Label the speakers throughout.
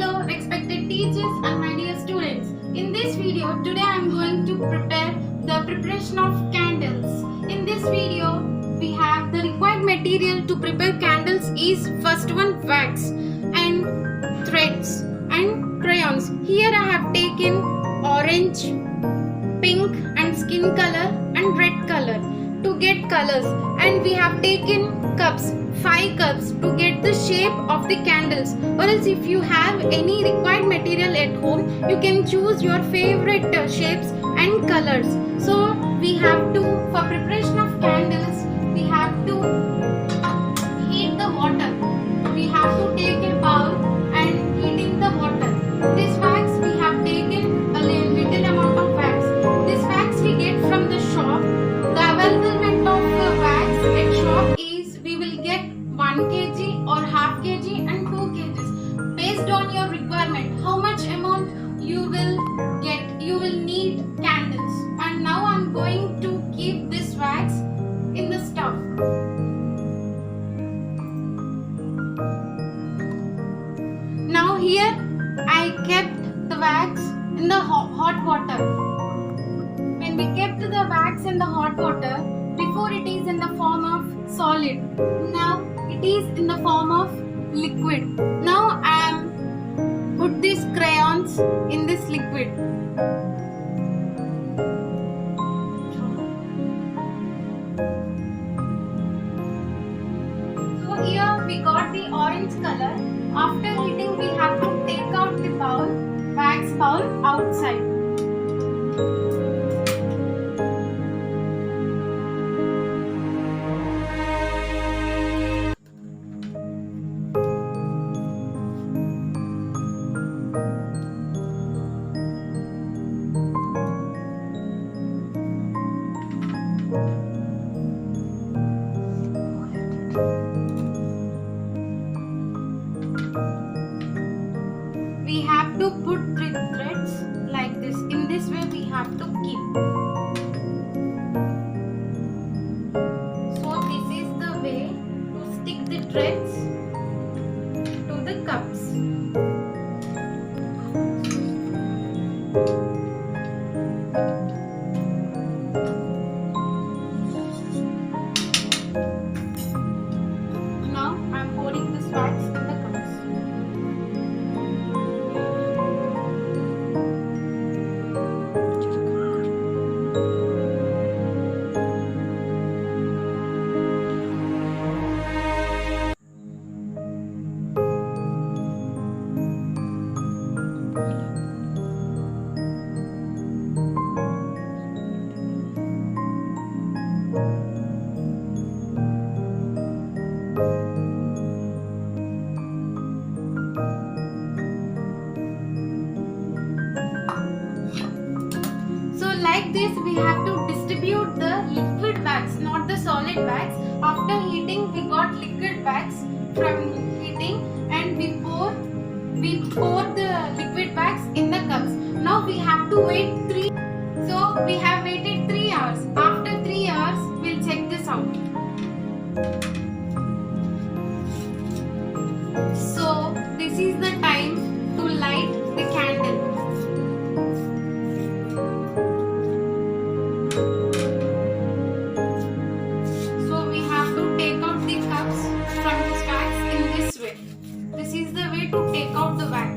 Speaker 1: Hello respected teachers and my dear students. In this video today I am going to prepare the preparation of candles. In this video we have the required material to prepare candles is first one wax and threads and crayons. Here I have taken orange, pink and skin color and red color to get colors, and we have taken cups, 5 cups to get the shape of the candles, or else if you have any required material at home you can choose your favorite shapes and colors. So we have to, for preparation of candles, we have to heat the water. We have to take a bowl and heating the water. This wax we have taken a little amount of wax. This wax we get from the shop. The availability of wax at shop is we will get 1 kg or half kg and 2 kgs based on your requirement. How much amount you will get, you will need candles. And now I am going to keep this wax in the stove. Now here I kept the wax in the hot water. When we kept the wax in the hot water, before it is in the form of solid, now it is in the form of liquid. Now I am put these crayons in this liquid. So here we got the orange color. After heating we have to take out the bowl, wax bowl outside. We have to put threads like this. In this way we have to keep. So this is the way to stick the threads to the cups. Now I am pouring this wax in the cups. Like this we have to distribute the liquid wax, not the solid wax. After heating we got liquid wax from heating, and we pour the liquid wax in the cups. Now we have to wait 3. So we have waited 3 hours. After 3 hours we'll check this out. So this is the time to light the candle. This is the way to take out the wax.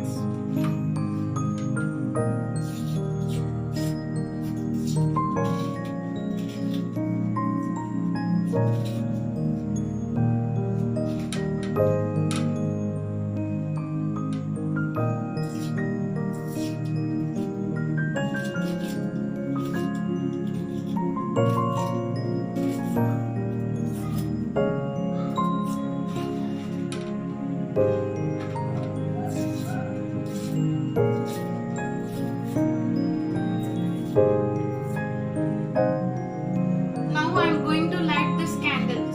Speaker 1: Now I am going to light this candle.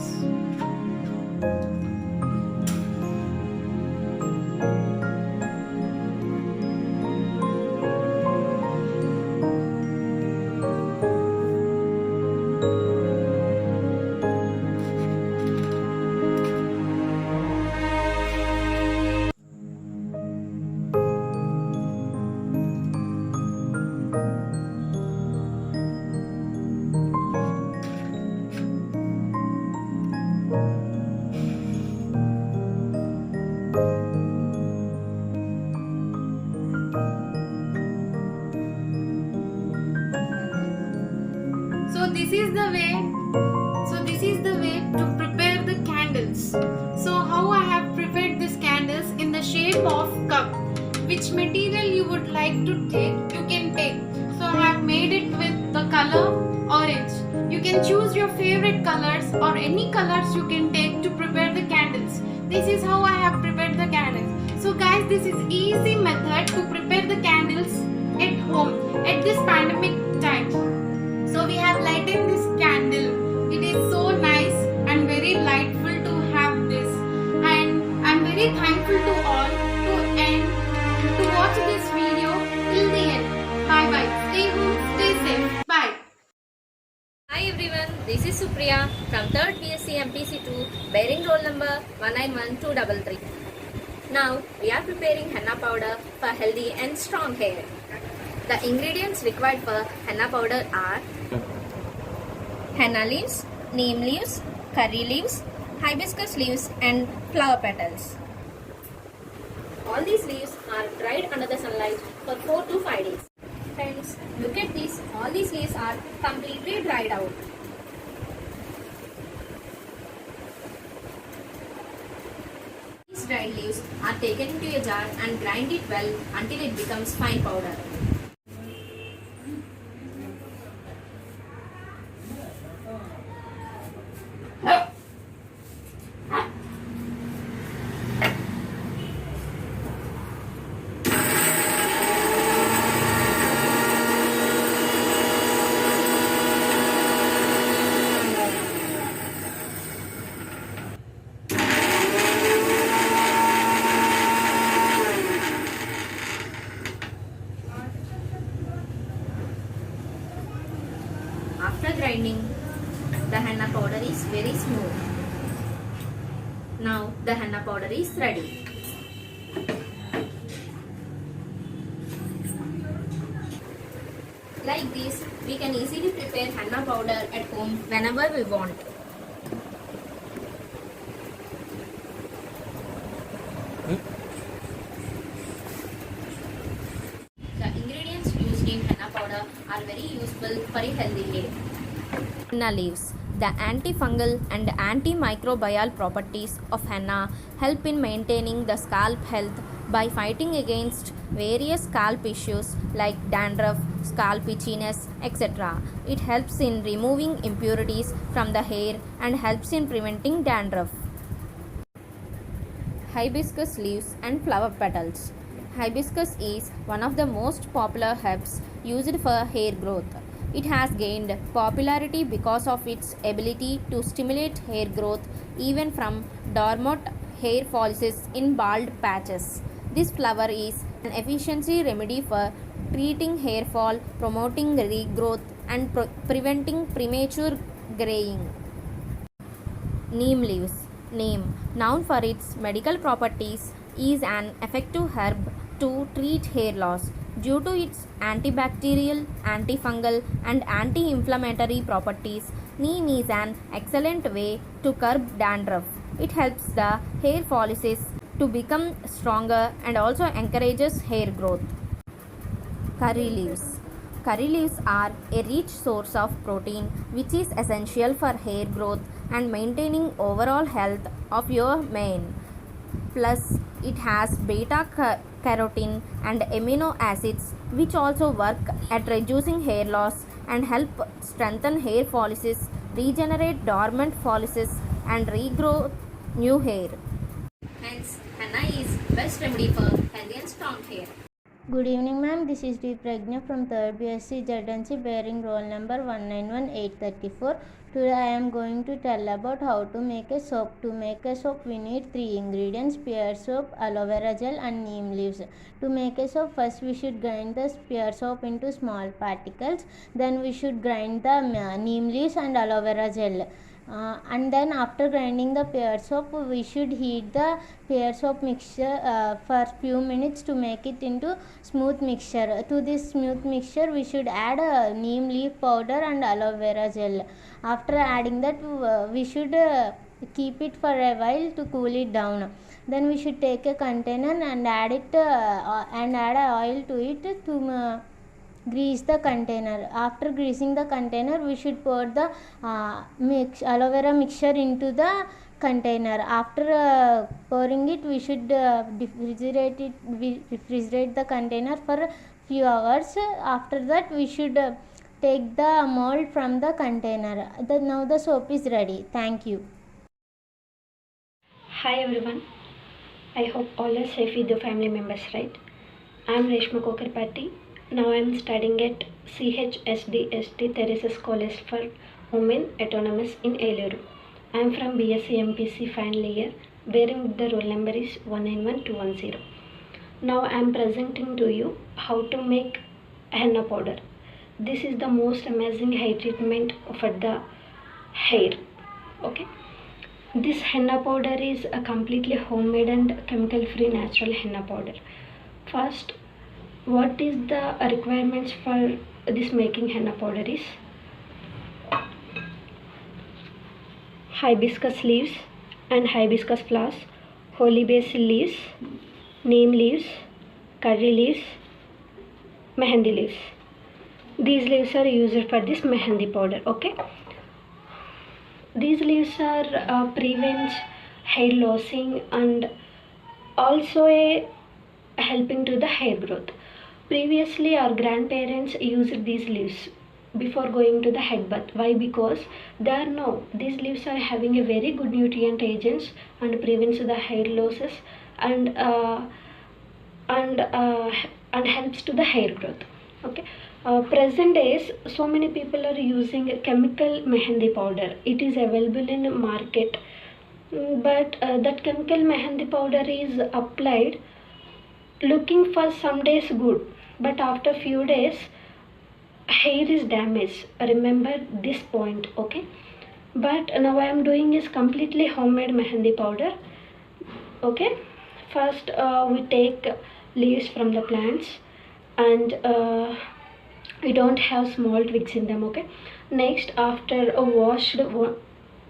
Speaker 1: shape of cup. Which material you would like to take, you can take. So I have made it with the color orange. You can choose your favorite colors or any colors you can take to prepare the candles. This is how I have prepared the candles. So guys, this is easy method to prepare the candles at home at this pandemic time. So we have lighted this candle. It is so nice and very lightful to have this. And I'm very thankful to all to watch this video till the end. Bye bye. Stay home, stay safe. Bye.
Speaker 2: Hi everyone, this is Supriya from 3rd BSc MPC2 bearing roll number 191233. Now we are preparing henna powder for healthy and strong hair. The ingredients required for henna powder are henna leaves, neem leaves, curry leaves, hibiscus leaves and flower petals. All these leaves are dried under the sunlight for 4 to 5 days. Friends, look at this. All these leaves are completely dried out. These dried leaves are taken into a jar and grind it well until it becomes fine powder. After grinding, the henna powder is very smooth. Now the henna powder is ready. Like this, we can easily prepare henna powder at home whenever we want. The ingredients used in henna powder are very useful for a healthy hair. Henna leaves. The antifungal and antimicrobial properties of henna help in maintaining the scalp health by fighting against various scalp issues like dandruff, scalp itchiness, etc. It helps in removing impurities from the hair and helps in preventing dandruff. Hibiscus leaves and flower petals. Hibiscus is one of the most popular herbs used for hair growth. It has gained popularity because of its ability to stimulate hair growth even from dormant hair follicles in bald patches. This flower is an efficiency remedy for treating hair fall, promoting regrowth, and preventing premature graying. Neem leaves. Neem, known for its medical properties, is an effective herb to treat hair loss. Due to its antibacterial, antifungal, and anti-inflammatory properties, neem is an excellent way to curb dandruff. It helps the hair follicles to become stronger and also encourages hair growth. Curry leaves. Curry leaves are a rich source of protein which is essential for hair growth and maintaining overall health of your mane. Plus, it has beta carotene and amino acids which also work at reducing hair loss and help strengthen hair follicles, regenerate dormant follicles and regrow new hair. Hence, henna is best remedy for healthy and strong hair.
Speaker 3: Good evening, ma'am. This is D. Pragna from 3rd BSc ZNC bearing roll number 191834. Today I am going to tell about how to make a soap. To make a soap, we need 3 ingredients: pear soap, aloe vera gel and neem leaves. To make a soap, first we should grind the pear soap into small particles. Then we should grind the neem leaves and aloe vera gel. And then after grinding the pear soap, we should heat the pear soap mixture for few minutes to make it into smooth mixture. To this smooth mixture, we should add neem leaf powder and aloe vera gel. After adding that, we should keep it for a while to cool it down. Then we should take a container and add oil to it to grease the container. After greasing the container, we should pour the aloe vera mixture into the container. After pouring it, we should refrigerate the container for few hours. After that, we should take the mold from the container. Now the soap is ready. Thank you.
Speaker 4: Hi everyone, I hope all are safe with your family members, right? I am Reshma Kokarpati. Now I am studying at CHSDST Theresa's College for Women Autonomous in Eluru. I am from BSc MPC final year, wherein the roll number is 191210. Now I am presenting to you how to make henna powder. This is the most amazing hair treatment for the hair. Okay. This henna powder is a completely homemade and chemical free natural henna powder. First, what is the requirements for this making henna powder is hibiscus leaves and hibiscus flowers, holy basil leaves, neem leaves, curry leaves, mehendi leaves. These leaves are used for this mehendi powder. Okay. These leaves are prevents hair lossing and also helping to the hair growth. Previously, our grandparents used these leaves before going to the head bath. Why? Because these leaves are having a very good nutrient agents and prevents the hair losses and helps to the hair growth. Okay. Present days, so many people are using chemical mehendi powder. It is available in market, but that chemical mehendi powder is applied looking for some days good, but after few days hair is damaged. Remember this point. Okay. But now I am doing is completely homemade mehendi powder. Okay. First we take leaves from the plants and we don't have small twigs in them. Okay. Next, after washed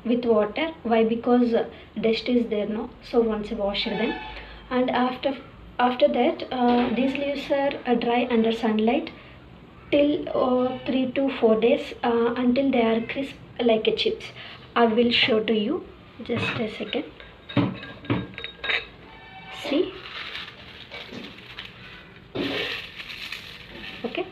Speaker 4: with water. Why? Because dust is there, no? So once wash them, and after that these leaves are dry under sunlight till 3 to 4 days until they are crisp like a chips. I will show to you. Just a second. See. Okay.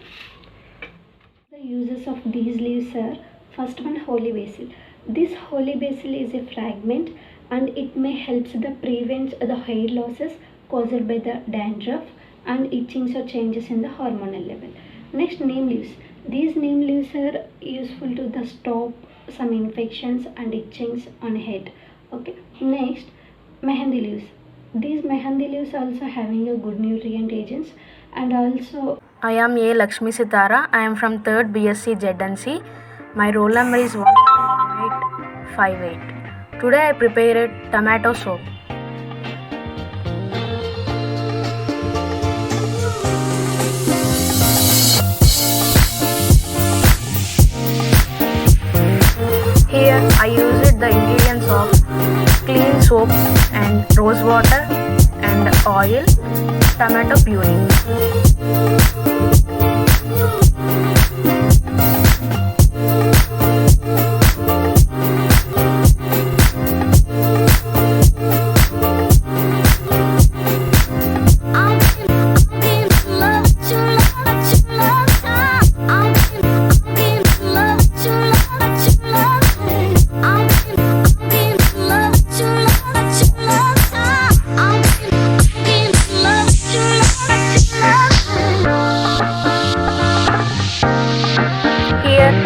Speaker 4: The uses of these leaves are, first one, holy basil. This holy basil is a fragment and it may helps the prevent the hair losses caused by the dandruff and itchings or changes in the hormonal level. Next, neem leaves. These neem leaves are useful to the stop some infections and itchings on head. Okay. Next, mehendi leaves. These mehendi leaves also having a good nutrient agents and also.
Speaker 5: I am A. Lakshmi Sitara. I am from 3rd BSc ZNC. My roll number is 1858. Today I prepared tomato soap. Here I used the ingredients of clean soap and rose water and oil, tomato puree.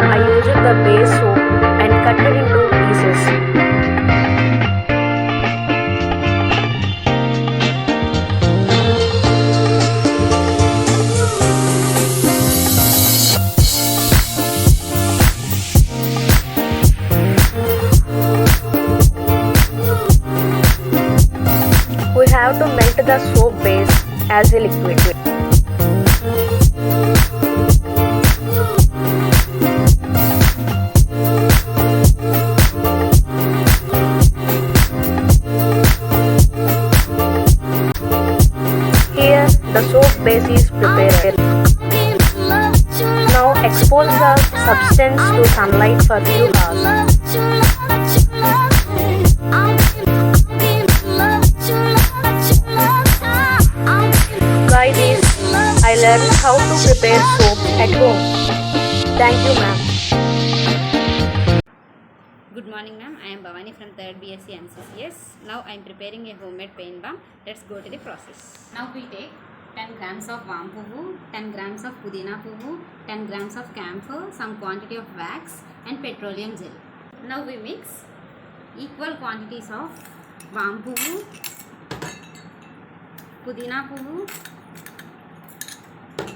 Speaker 5: I used the base soap and cut it into pieces. We have to melt the soap base as a liquid. The soap base is prepared. Now expose the substance to sunlight for few hours. prepare soap at home. Thank you, ma'am.
Speaker 2: Good morning, ma'am. I am Bhavani from 3rd BSc MCCS. Now I am preparing a homemade pain balm. Let's go to the process. Now we take 10 grams of vaam puvu, 10 grams of pudina puvu, 10 grams of camphor, some quantity of wax and petroleum gel. Now we mix equal quantities of vaam puvu, pudina puvu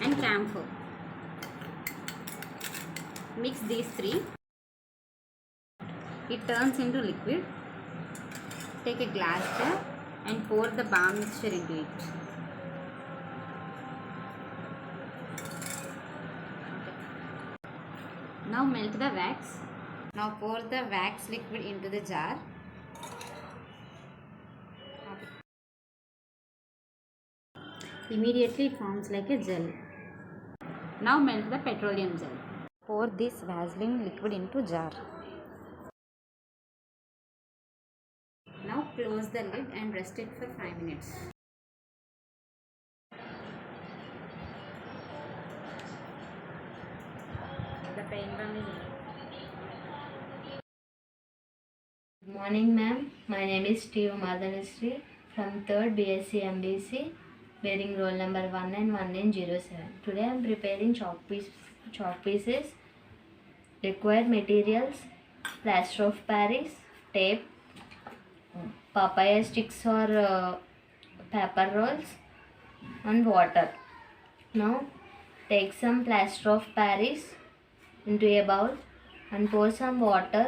Speaker 2: and camphor. Mix these three. It turns into liquid. Take a glass jar and pour the balm mixture into it. Now melt the wax. Now pour the wax liquid into the jar. Immediately it forms like a gel. Now melt the petroleum gel. Pour this Vaseline liquid into jar. Now close the lid and rest it for 5 minutes. The pain balm is ready.
Speaker 3: Good morning, ma'am. My name is T. Umadhanasri from 3rd BSc MBC, bearing roll number 191907. Today I am preparing chalk pieces. Required materials: plaster of Paris, tape, papaya sticks or paper rolls, and water. Now take some plaster of Paris into a bowl and pour some water.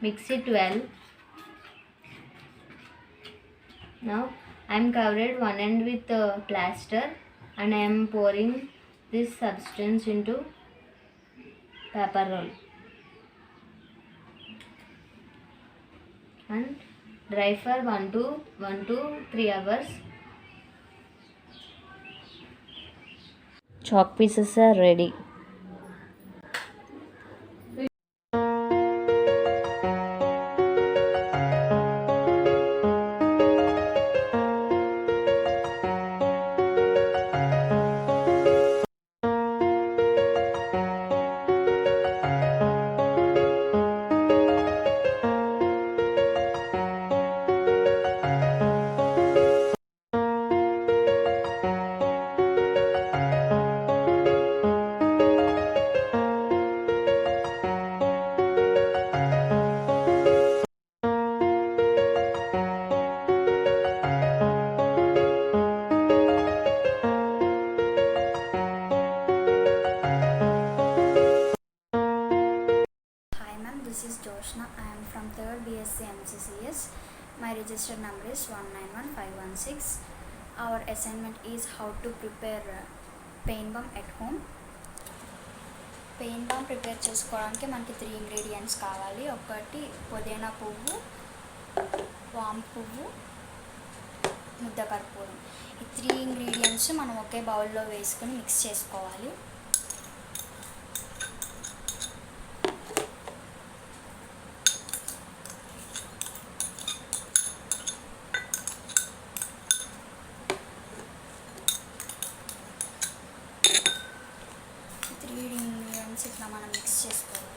Speaker 3: Mix it well. Now I am covered one end with plaster and I am pouring this substance into paper roll and dry for 1 to 3 hours. Chalk pieces are ready.
Speaker 6: Hi ma'am, this is Joshna. I am from 3rd BSc MCCS. My registered number is 191516. Our assignment is how to prepare pain balm at home. Pain balm prepare చేసుకోవడానికి మనకి 3 ingredients కావాలి. ఒకటి పుదీనా పువ్వు, వామ్ పువ్వు, ముద్ద కర్పూరం. ఈ 3 ఇంగ్రీడియంట్స్ మనం ఒకే బౌల్లో వేసుకొని మిక్స్ చేసుకోవాలి. ఇట్లా మనం మిక్స్ చేసుకోవాలి.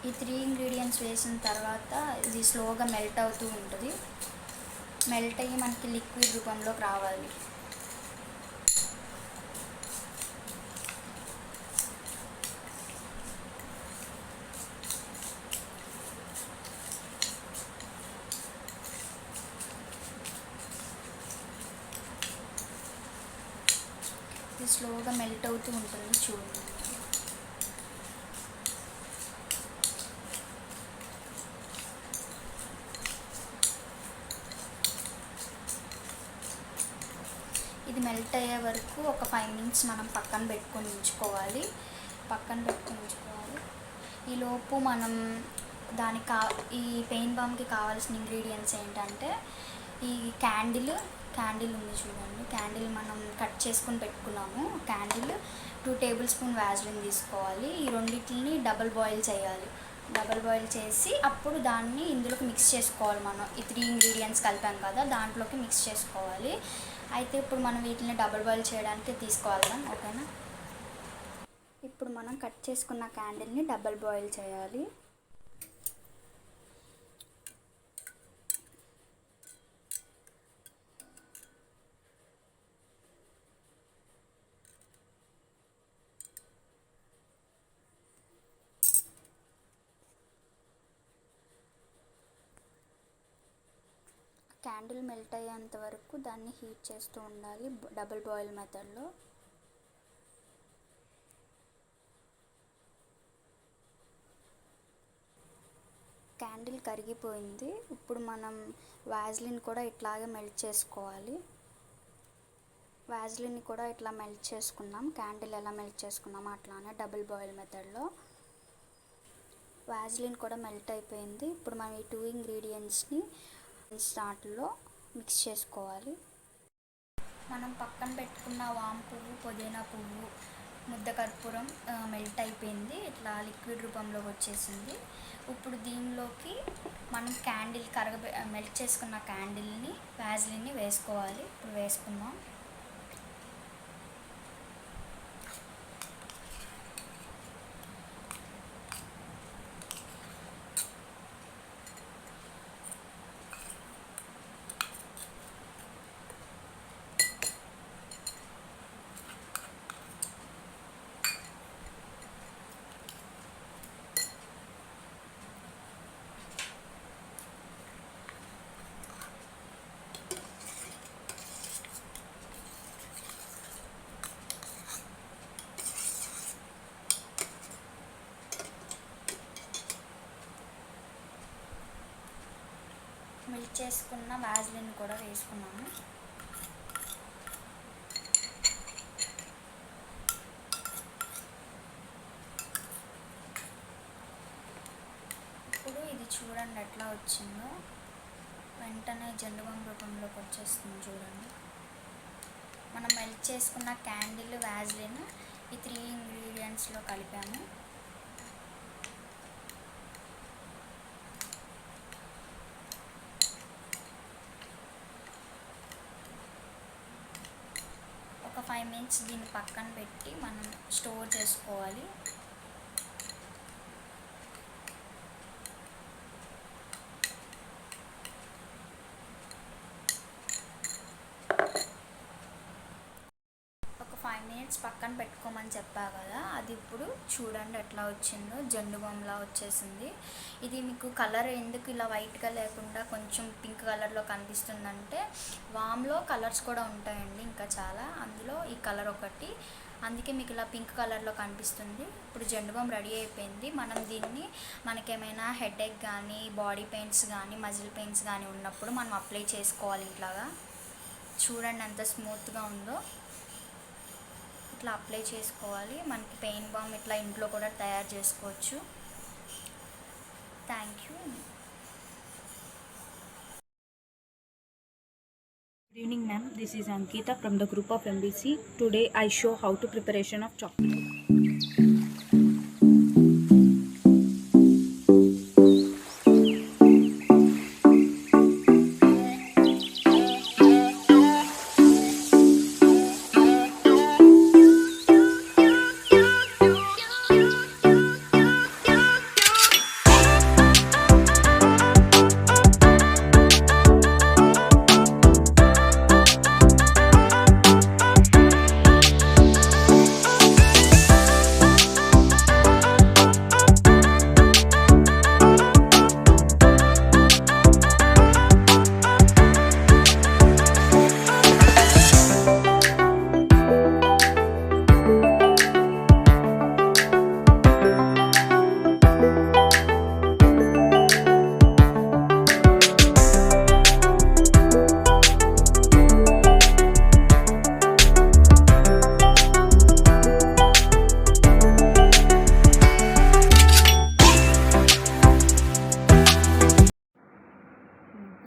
Speaker 6: ఈ 3 ఇంగ్రీడియంట్స్ వేసిన తర్వాత ఇది స్లోగా మెల్ట్ అవుతూ ఉంటుంది. మెల్ట్ అయ్యి మనకి లిక్విడ్ రూపంలోకి రావాలి. ఇది స్లోగా మెల్ట్ అవుతూ ఉంటుంది చూడండి. ఇది మెల్ట్ అయ్యే వరకు ఒక 5 మినిట్స్ మనం పక్కన పెట్టుకొని ఉంచుకోవాలి. ఈలోపు మనం ఈ పెయిన్ బామ్కి కావాల్సిన ఇంగ్రీడియంట్స్ ఏంటంటే ఈ క్యాండిల్ ఉంది చూడండి. క్యాండిల్ మనం కట్ చేసుకొని పెట్టుకున్నాము. క్యాండిల్ 2 టేబుల్ స్పూన్ వ్యాజ్లిన్ తీసుకోవాలి. ఈ రెండింటిని డబుల్ బాయిల్ చేయాలి. డబల్ బాయిల్ చేసి అప్పుడు దాన్ని ఇందులోకి మిక్స్ చేసుకోవాలి. మనం ఈ 3 ఇంగ్రీడియంట్స్ కలిపాం కదా, దాంట్లోకి మిక్స్ చేసుకోవాలి. అయితే ఇప్పుడు మనం వీటిని డబల్ బాయిల్ చేయడానికి తీసుకోవాలి. ఓకేనా? ఇప్పుడు మనం కట్ చేసుకున్న క్యాండిల్ని డబల్ బాయిల్ చేయాలి. క్యాండిల్ మెల్ట్ అయ్యేంత వరకు దాన్ని హీట్ చేస్తూ ఉండాలి డబుల్ బాయిల్ మెథడ్లో. క్యాండిల్ కరిగిపోయింది. ఇప్పుడు మనం వాజ్లిన్ కూడా ఇట్లాగే మెల్ట్ చేసుకోవాలి. వాజ్లిన్ కూడా ఇట్లా మెల్ట్ చేసుకున్నాం. క్యాండిల్ ఎలా మెల్ట్ చేసుకున్నామో అట్లానే డబుల్ బాయిల్ మెథడ్లో. వాజ్లిన్ కూడా మెల్ట్ అయిపోయింది. ఇప్పుడు మనం ఈ 2 ఇంగ్రీడియంట్స్ని స్టార్ట్లో మిక్స్ చేసుకోవాలి. మనం పక్కన పెట్టుకున్న వాము పువ్వు, పుదీనా పువ్వు, ముద్ద కర్పూరం మెల్ట్ అయిపోయింది. ఇట్లా లిక్విడ్ రూపంలోకి వచ్చేసింది. ఇప్పుడు దీనిలోకి మనం క్యాండిల్ మెల్ట్ చేసుకున్న క్యాండిల్ని, వాజ్లిన్ని వేసుకోవాలి. ఇప్పుడు వేసుకుందాం. మెల్ట్ చేసుకున్న వాజ్లిన్ కూడా వేసుకున్నాము. ఇప్పుడు ఇది చూడండి ఎట్లా వచ్చిందో, వెంటనే జండుబాం రూపంలోకి వచ్చేస్తుంది. చూడండి, మనం మెల్ట్ చేసుకున్న క్యాండిల్, వాజ్లిన్ ఈ 3 ఇంగ్రీడియంట్స్లో కలిపాము. ఒక 5 minutes దీన్ని పక్కన పెట్టి మనం స్టోర్ చేసుకోవాలి. ఒక 5 minutes పక్కన పెట్టుకోమని చెప్పా కదా, అది ఇప్పుడు చూడండి ఎట్లా వచ్చిందో, జండుబాంలా వచ్చేసింది. ఇది మీకు కలర్ ఎందుకు ఇలా వైట్గా లేకుండా కొంచెం పింక్ కలర్లో కనిపిస్తుందంటే, వామ్లో కలర్స్ కూడా ఉంటాయండి ఇంకా చాలా, అందులో ఈ కలర్ ఒకటి, అందుకే మీకు ఇలా పింక్ కలర్లో కనిపిస్తుంది. ఇప్పుడు జండుబాం రెడీ అయిపోయింది. మనం దీన్ని మనకేమైనా హెడేక్ కానీ, బాడీ పెయిన్స్ కానీ, మజిల్ పెయిన్స్ కానీ ఉన్నప్పుడు మనం అప్లై చేసుకోవాలి. ఇట్లాగా చూడండి ఎంత స్మూత్గా ఉందో, ఇట్లా అప్లై చేసుకోవాలి. మనకి పెయిన్ బామ్ ఇట్లా ఇంట్లో కూడా తయారు చేసుకోవచ్చు. Thank you.
Speaker 7: Good evening ma'am, this is Ankita from the group of MBC. Today I show how to preparation of chocolate.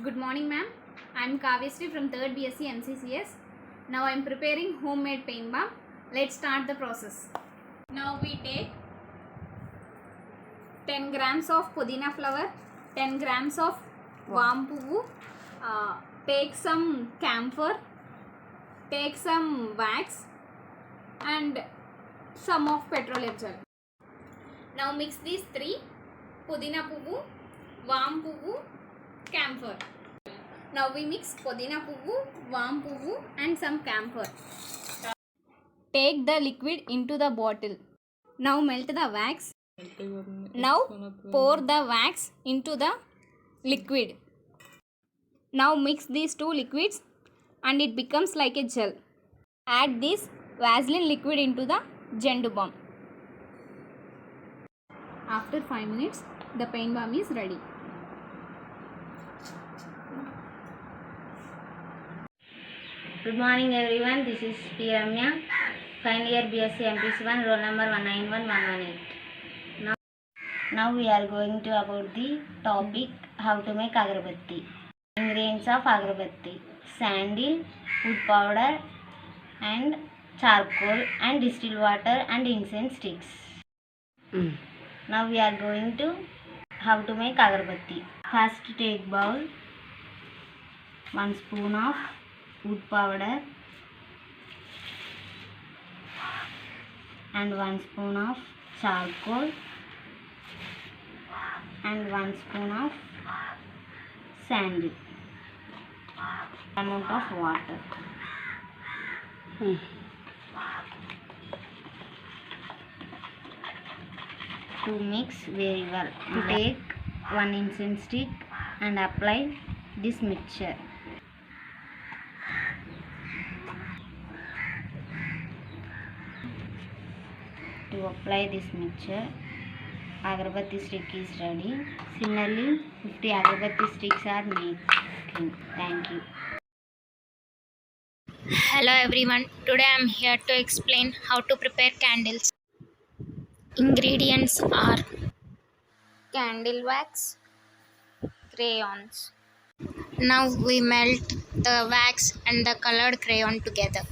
Speaker 1: Good morning ma'am, I am Kavyasri from 3rd BSc MCCS. Now I am preparing homemade pain balm. Let's start the process. Now we take
Speaker 2: 10 grams of pudina flower, 10 grams of warm puvu, take some camphor, take some wax and some of petroleum gel. Now mix these three: pudina puvu, warm puvu, camphor. Now we mix pudina puvu, warm puvu and some camphor. Take the liquid into the bottle. Now melt the wax. Now pour the wax into the liquid. Now mix these two liquids and it becomes like a gel. Add this Vaseline liquid into the Zendu balm. After 5 minutes, the pain balm is ready.
Speaker 3: Good morning everyone, this is P. Ramya, final year BSc MPC1, roll number 191118. Now we are going to about the topic how to make agarbatti. Ingredients of agarbatti: sandal, wood powder and charcoal and distilled water and incense sticks. Now we are going to how to make agarbatti. First take bowl, 1 spoon of wood powder and 1 spoon of charcoal and 1 spoon of sandal, amount of water. To mix very well, take 1 incense stick and apply this mixture. To apply this mixture, agarbatti stick is ready. Similarly, 50 agarbatti sticks are making. Thank you.
Speaker 8: Hello everyone, today I am here to explain how to prepare candles. Ingredients are
Speaker 2: Candle wax, crayons.
Speaker 8: now we melt the wax and the colored crayon together.